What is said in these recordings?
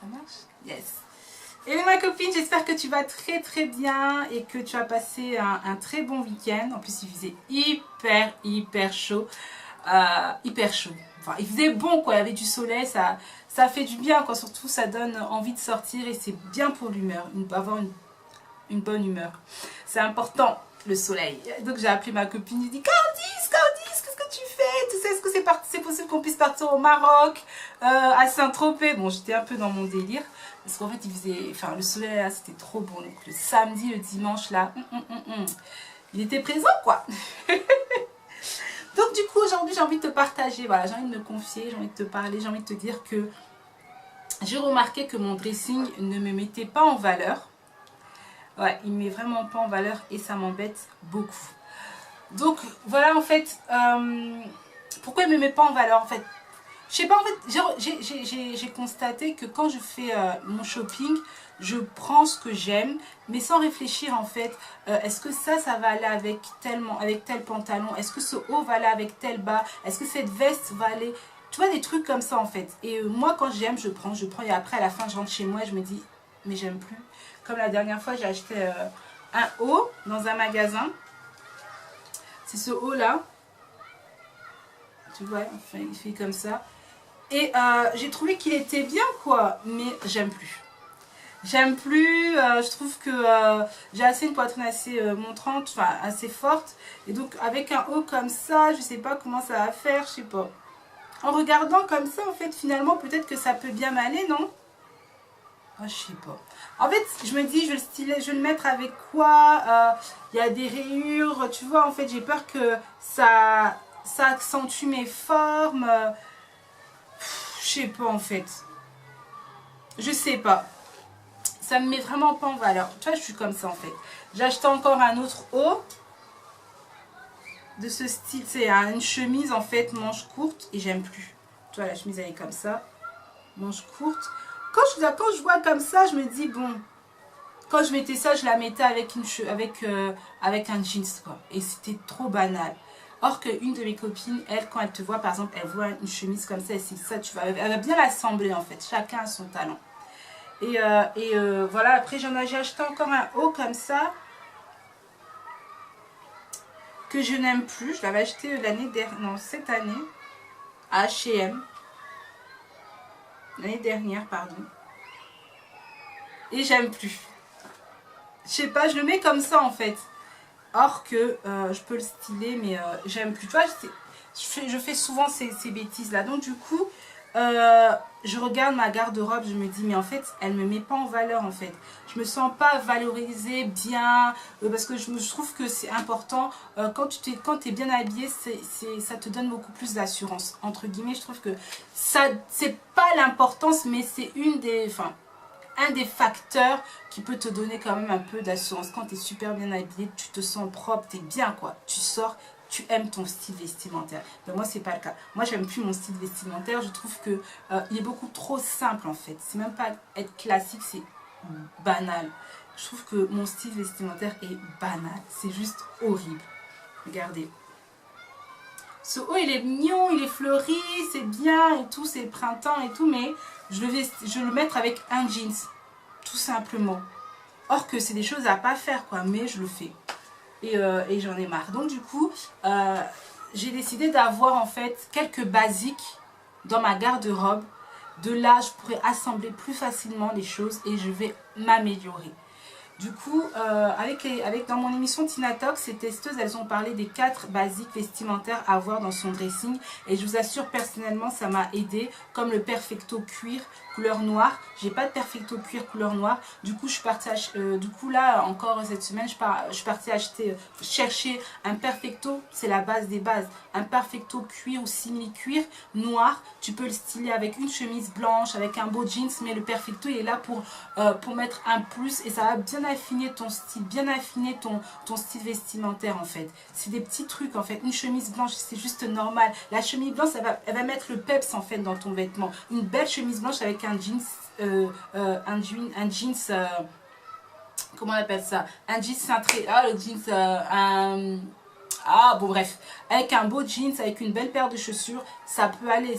Ça marche? Yes. Et ma copine, j'espère que tu vas très très bien et que tu as passé un très bon week-end. En plus, il faisait hyper chaud. Hyper chaud. Enfin, il faisait bon quoi, il y avait du soleil, ça fait du bien quoi. Surtout, ça donne envie de sortir et c'est bien pour l'humeur, avoir une bonne humeur. C'est important, le soleil. Donc, j'ai appelé ma copine, je dis Candice, qu'est-ce que tu fais? Tu sais, est-ce que c'est possible qu'on puisse partir au Maroc, à Saint-Tropez? Bon, j'étais un peu dans mon délire. Parce qu'en fait, il faisait, enfin, le soleil là, c'était trop bon. Donc, le samedi, le dimanche là, il était présent quoi. Donc, du coup, aujourd'hui, j'ai envie de te partager, voilà, j'ai envie de me confier, j'ai envie de te parler, j'ai envie de te dire que j'ai remarqué que mon dressing ne me mettait pas en valeur. Ouais, il ne met vraiment pas en valeur et ça m'embête beaucoup. Donc, voilà, en fait, pourquoi il ne me met pas en valeur, en fait? Je sais pas, en fait, j'ai constaté que quand je fais mon shopping, je prends ce que j'aime, mais sans réfléchir en fait. Est-ce que ça va aller avec tel pantalon? Est-ce que ce haut va aller avec tel bas? Est-ce que cette veste va aller... Tu vois, des trucs comme ça en fait. Et moi, quand j'aime, je prends. Et après, à la fin, je rentre chez moi et je me dis, mais j'aime plus. Comme la dernière fois, j'ai acheté un haut dans un magasin. C'est ce haut-là. Tu vois, enfin, il fait comme ça. Et j'ai trouvé qu'il était bien quoi, mais j'aime plus. J'aime plus, je trouve que j'ai assez une poitrine assez montrante, enfin assez forte. Et donc avec un haut comme ça, je sais pas comment ça va faire, je sais pas. En regardant comme ça, en fait, finalement, peut-être que ça peut bien m'aller, non? Ah, je sais pas. En fait, je me dis, je vais le styler, je vais le mettre avec quoi? Il y a des rayures, tu vois, en fait, j'ai peur que ça accentue mes formes. Je sais pas en fait. Je sais pas. Ça me met vraiment pas en valeur. Tu vois, je suis comme ça en fait. J'ai acheté encore un autre haut. De ce style. C'est une chemise en fait, manche courte. Et j'aime plus. Tu vois, la chemise elle est comme ça. Manche courte. Quand je vois comme ça, je me dis bon. Quand je mettais ça, je la mettais avec un jeans quoi. Et c'était trop banal. Or qu'une de mes copines, elle, quand elle te voit, par exemple, elle voit une chemise comme ça, et c'est ça, elle va bien l'assembler en fait. Chacun a son talent. Et voilà, après j'ai acheté encore un haut comme ça, que je n'aime plus. Je l'avais acheté cette année, à H&M. L'année dernière, pardon. Et j'aime plus. Je sais pas, je le mets comme ça en fait. Or que je peux le styler, mais j'aime plus. Tu vois, je fais souvent ces bêtises là. Donc du coup, je regarde ma garde-robe, je me dis, mais en fait, elle me met pas en valeur en fait. Je me sens pas valorisée bien, parce que je trouve que c'est important. Quand tu es bien habillée, ça te donne beaucoup plus d'assurance. Entre guillemets, je trouve que ça, c'est pas l'importance, mais c'est un des facteurs qui peut te donner quand même un peu d'assurance. Quand tu es super bien habillée, tu te sens propre, tu es bien quoi. Tu sors, tu aimes ton style vestimentaire. Ben moi, c'est pas le cas. Moi, j'aime plus mon style vestimentaire. Je trouve que il est beaucoup trop simple en fait. C'est même pas être classique, c'est banal. Je trouve que mon style vestimentaire est banal. C'est juste horrible. Regardez. Ce haut, il est mignon, il est fleuri, c'est bien et tout, c'est le printemps et tout, mais je vais le mettre avec un jeans, tout simplement. Or que c'est des choses à pas faire, quoi, mais je le fais. Et j'en ai marre. Donc du coup, j'ai décidé d'avoir en fait quelques basiques dans ma garde-robe. De là, je pourrais assembler plus facilement les choses et je vais m'améliorer. Du coup, dans mon émission Tina Talk, ces testeuses, elles ont parlé des 4 basiques vestimentaires à avoir dans son dressing. Et je vous assure, personnellement, ça m'a aidé. Comme le perfecto cuir couleur noire. J'ai pas de perfecto cuir couleur noire. Du coup, là, encore cette semaine, je suis partie chercher un perfecto. C'est la base des bases. Un perfecto cuir ou simili-cuir noir. Tu peux le styler avec une chemise blanche, avec un beau jeans. Mais le perfecto, il est là pour mettre un plus. Et ça va bien affiner ton style, bien affiner ton style vestimentaire en fait. C'est des petits trucs en fait. Une chemise blanche, c'est juste normal. La chemise blanche, elle va mettre le peps en fait dans ton vêtement. Une belle chemise blanche avec un jeans, comment on appelle ça? Un jeans cintré. Ah, le jeans, ah bon bref, avec un beau jeans, avec une belle paire de chaussures, ça peut aller,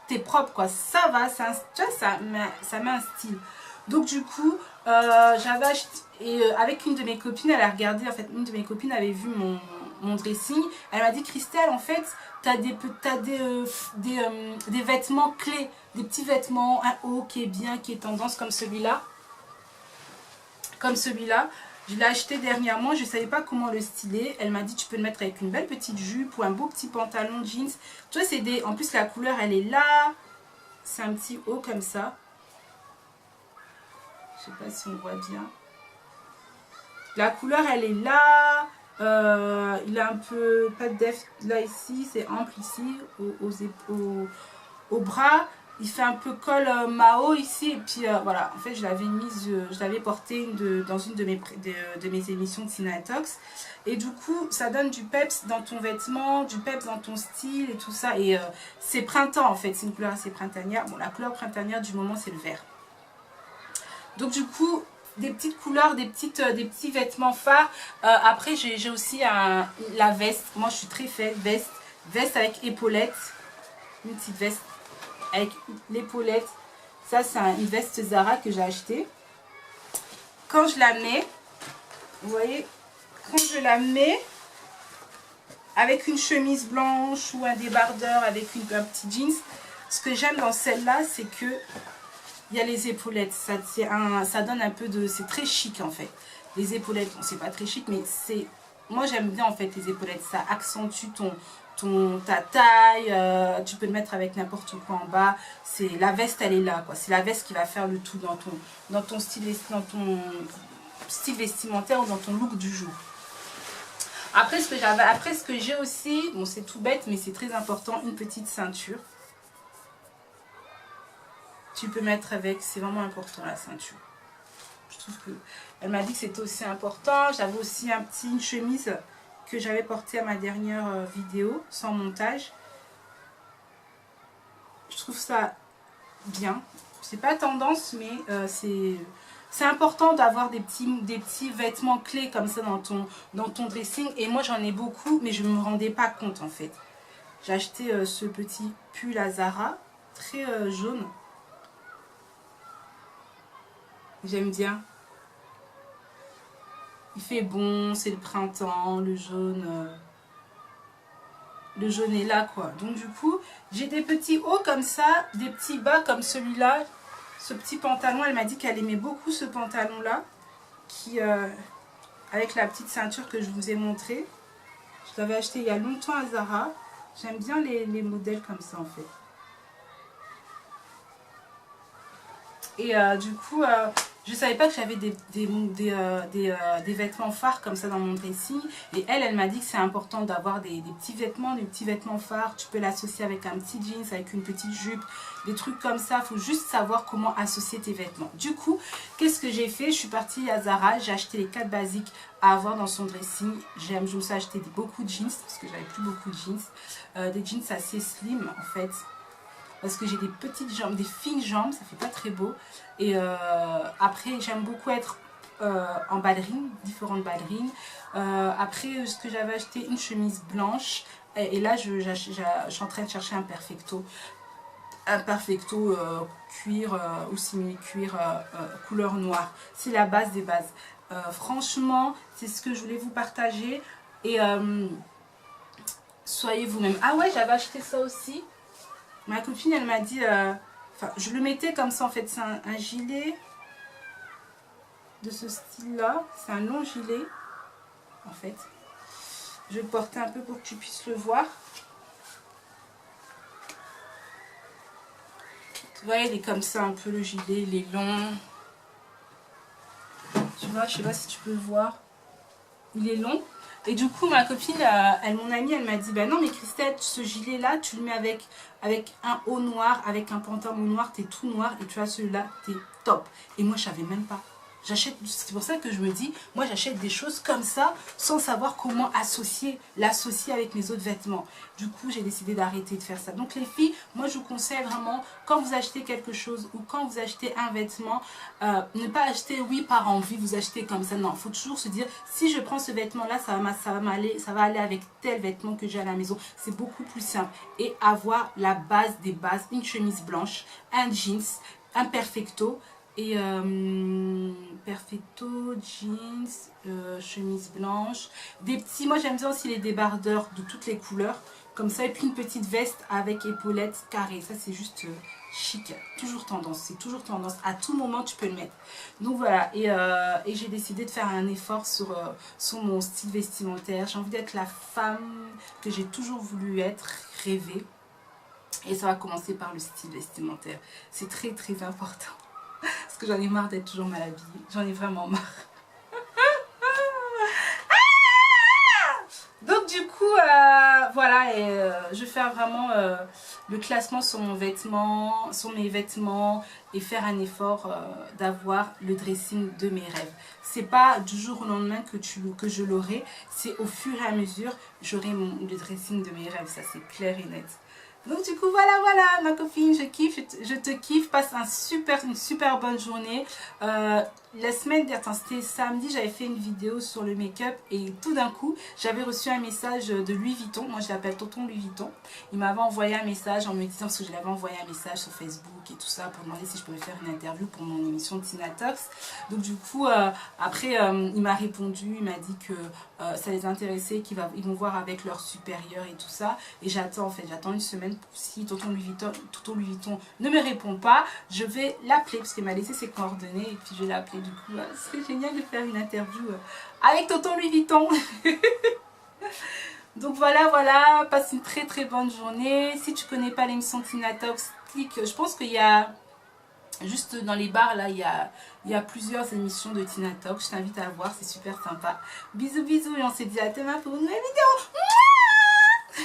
t'es propre quoi, ça va, tu vois, ça met un style. Donc du coup, j'avais acheté, et avec une de mes copines, elle a regardé, en fait, une de mes copines avait vu mon dressing, elle m'a dit, Christelle, en fait, t'as des vêtements clés, des petits vêtements, un haut qui est bien, qui est tendance comme celui-là. Comme celui-là. Je l'ai acheté dernièrement, je ne savais pas comment le styler. Elle m'a dit tu peux le mettre avec une belle petite jupe ou un beau petit pantalon jeans. Tu vois, c'est des. En plus, la couleur elle est là. C'est un petit haut comme ça. Je sais pas si on voit bien. La couleur elle est là. Il a un peu pas de def là ici, c'est ample ici aux bras. Il fait un peu col Mao ici et puis voilà, en fait je l'avais mise, je l'avais porté dans une de mes émissions de Cinatox et du coup ça donne du peps dans ton vêtement, du peps dans ton style et tout ça et c'est printemps en fait, c'est une couleur assez printanière. Bon, la couleur printanière du moment c'est le vert. Donc du coup des petites couleurs, des petits vêtements phares. Après j'ai aussi la veste, moi je suis très faite, veste avec épaulettes, une petite veste avec l'épaulette. Ça c'est une veste Zara que j'ai achetée. Quand je la mets, vous voyez, quand je la mets avec une chemise blanche ou un débardeur avec un petit jeans, ce que j'aime dans celle-là c'est que il y a les épaulettes, ça donne un peu de, c'est très chic en fait. Les épaulettes, bon, c'est pas très chic mais c'est, moi j'aime bien en fait les épaulettes, ça accentue ta taille, tu peux le mettre avec n'importe quoi en bas. C'est la veste, elle est là quoi. C'est la veste qui va faire le tout dans ton style vestimentaire ou dans ton look du jour. Après ce que j'ai aussi, bon c'est tout bête mais c'est très important, une petite ceinture. Tu peux mettre avec, c'est vraiment important la ceinture. Je trouve que elle m'a dit que c'était aussi important. J'avais aussi une chemise que j'avais portée à ma dernière vidéo sans montage. Je trouve ça bien. C'est pas tendance mais c'est important d'avoir des petits vêtements clés comme ça dans ton dressing. Et moi j'en ai beaucoup mais je ne me rendais pas compte en fait. J'ai acheté ce petit pull à Zara, très jaune. J'aime bien. Il fait bon, c'est le printemps, le jaune est là quoi. Donc du coup, j'ai des petits hauts comme ça, des petits bas comme celui-là. Ce petit pantalon, elle m'a dit qu'elle aimait beaucoup ce pantalon là. Avec la petite ceinture que je vous ai montré. Je l'avais acheté il y a longtemps à Zara. J'aime bien les modèles comme ça en fait. Et du coup, je ne savais pas que j'avais des vêtements phares comme ça dans mon dressing. Et elle m'a dit que c'est important d'avoir des petits vêtements phares. Tu peux l'associer avec un petit jeans, avec une petite jupe, des trucs comme ça. Il faut juste savoir comment associer tes vêtements. Du coup, qu'est-ce que j'ai fait? Je suis partie à Zara, j'ai acheté les 4 basiques à avoir dans son dressing. Je me suis acheté beaucoup de jeans parce que j'avais plus beaucoup de jeans. Des jeans assez slim en fait. Parce que j'ai des petites jambes, des fines jambes, ça fait pas très beau. Et après, j'aime beaucoup être en ballerine, différentes ballerines. Après, ce que j'avais acheté, une chemise blanche. Et là, je suis en train de chercher un perfecto. Un perfecto cuir ou simili-cuir couleur noire. C'est la base des bases. Franchement, c'est ce que je voulais vous partager. Et soyez vous-même. Ah ouais, j'avais acheté ça aussi. Ma copine, elle m'a dit, enfin, je le mettais comme ça en fait, c'est un gilet de ce style-là, c'est un long gilet en fait. Je vais le porter un peu pour que tu puisses le voir. Tu vois, il est comme ça un peu le gilet, il est long. Tu vois, je sais pas si tu peux le voir. Il est long. Et du coup, ma copine, mon amie, elle m'a dit, bah non mais Christelle, ce gilet-là, tu le mets avec un haut noir, avec un pantalon noir, t'es tout noir et tu vois celui-là, t'es top. Et moi, je savais même pas. C'est pour ça que je me dis, moi j'achète des choses comme ça sans savoir comment l'associer avec mes autres vêtements. Du coup, j'ai décidé d'arrêter de faire ça. Donc les filles, moi je vous conseille vraiment, quand vous achetez quelque chose ou quand vous achetez un vêtement, ne pas acheter oui par envie, vous achetez comme ça. Non, il faut toujours se dire, si je prends ce vêtement-là, ça va aller avec tel vêtement que j'ai à la maison. C'est beaucoup plus simple. Et avoir la base des bases, une chemise blanche, un jeans, un perfecto, et perfecto, jeans, chemise blanche, des petits, moi j'aime bien aussi les débardeurs de toutes les couleurs, comme ça, et puis une petite veste avec épaulettes carrées, ça c'est juste chic, toujours tendance, c'est toujours tendance, à tout moment tu peux le mettre. Donc voilà, et j'ai décidé de faire un effort sur mon style vestimentaire, j'ai envie d'être la femme que j'ai toujours voulu être, rêver, et ça va commencer par le style vestimentaire, c'est très très important. Parce que j'en ai marre d'être toujours mal habillée. J'en ai vraiment marre. Donc du coup, voilà, et je vais faire vraiment le classement sur mes vêtements et faire un effort d'avoir le dressing de mes rêves. C'est pas du jour au lendemain que je l'aurai, c'est au fur et à mesure j'aurai le dressing de mes rêves, ça c'est clair et net. Donc du coup voilà ma copine, je kiffe, je te kiffe, passe une super bonne journée. La semaine dernière, c'était samedi, j'avais fait une vidéo sur le make-up et tout d'un coup j'avais reçu un message de Louis Vuitton, moi je l'appelle Tonton Louis Vuitton. Il m'avait envoyé un message en me disant, parce que je l'avais envoyé un message sur Facebook et tout ça pour demander si je pouvais faire une interview pour mon émission de Tina Talks. Donc du coup après il m'a répondu, il m'a dit que ça les intéressait, ils vont voir avec leurs supérieurs et tout ça, et j'attends une semaine. Si Tonton Louis Vuitton ne me répond pas, je vais l'appeler parce qu'il m'a laissé ses coordonnées et puis je vais l'appeler. Du coup, ce serait génial de faire une interview avec Tonton Louis Vuitton. Donc voilà, passe une très bonne journée. Si tu connais pas l'émission Tina Talks, clique. Je pense qu'il y a juste dans les bars là, il y a plusieurs émissions de Tina Talks. Je t'invite à voir, c'est super sympa. Bisous et on se dit à demain pour une nouvelle vidéo.